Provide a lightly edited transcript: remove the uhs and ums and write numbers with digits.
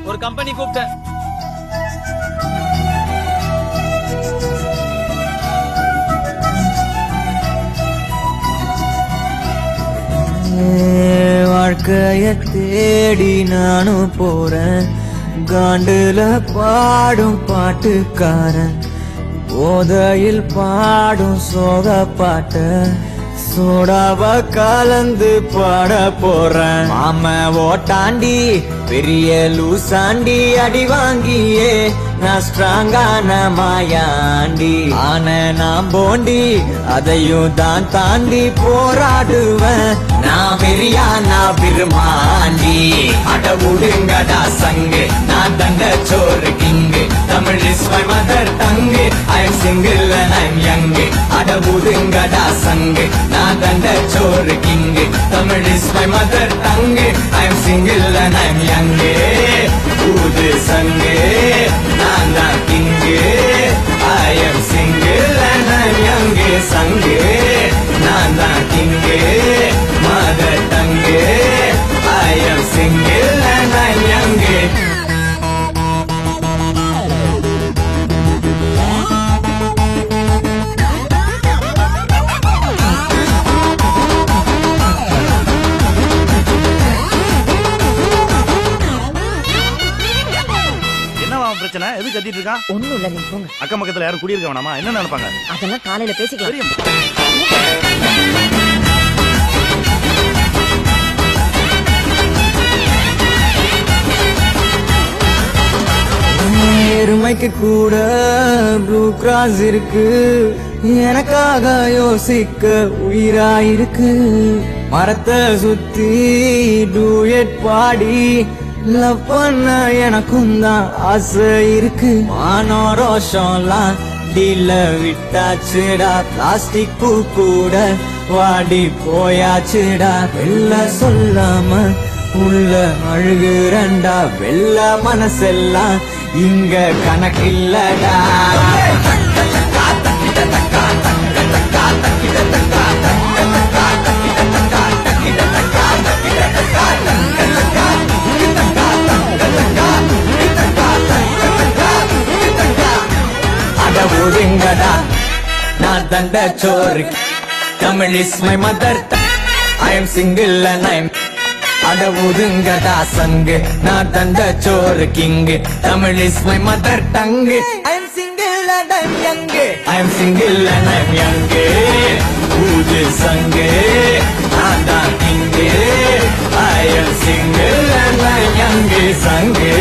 ஒரு கம்பெனி கூப்பிட்டேன். வாழ்க்கைய தேடி நானும் போறேன், காண்டுல பாடும் பாட்டுக்காரன், போதையில் பாடும் சோக பாட்ட சோடாவ கலந்து பாட போறேன். மாம ஓட்டாண்டி பெரிய லூசாண்டி, அடி வாங்கியே நான் ஸ்ட்ராங்கான மாயாண்டி. ஆன நான் போண்டி அதையும் தான் தாண்டி போராடுவேன். நான் வெறியா நான் விரும்பாண்டி. அட விடுங்கடா சங்கு, நான் தண்ட சோறு king. Tamil is my mother tongue. I am single and I am young. அட விடுங்கடா சங்கு, நான் தண்ட சோறு king. Tamil is my mother tongue. I am single and I am young. ஊது சங்கு, நான் தான் king. I am single and I am young. சங்கு, நான் தான் king. Mother tongue. I am single and I am young. பிரச்சனை எது கத்திட்டு இருக்கான்? ஒண்ணும் இல்ல, நீ போங்க. அக்கம் பக்கத்துல யாரும் குடியிருக்க வேணாமா? என்ன நினைப்பாங்க? அதெல்லாம் காலையில பேசிக்கலாம். எருமைக்கு கூட ப்ளூ கிராஸ் இருக்கு, எனக்காக யோசிக்க உயிராயிருக்கு. மரத்தை சுத்தி டூயட் பாடி லவ் பண்ண எனக்கும் தான் ஆசை இருக்கு. மானோ ரோஷம்லாம் டீல விட்டாச்சுடா, பிளாஸ்டிக் பூ கூட வாடி போயாச்சுடா. வெள்ள சொல்லாம உள்ள அழுகுறண்டா, வெள்ள மனசெல்லாம் இங்க கணக்கில்லடா. ஒழுங்கடா நான் தண்ட சோறு, Tamil is my mother. I am single and I am. அட ஒதுங்கடா சங்கு, நான் தண்ட சோறு king. Tamil is my mother tongue. I am single and I am young. I am single and I am young. ஊது சங்கு, நான் தான் king. I am single and I am young. சங்கு.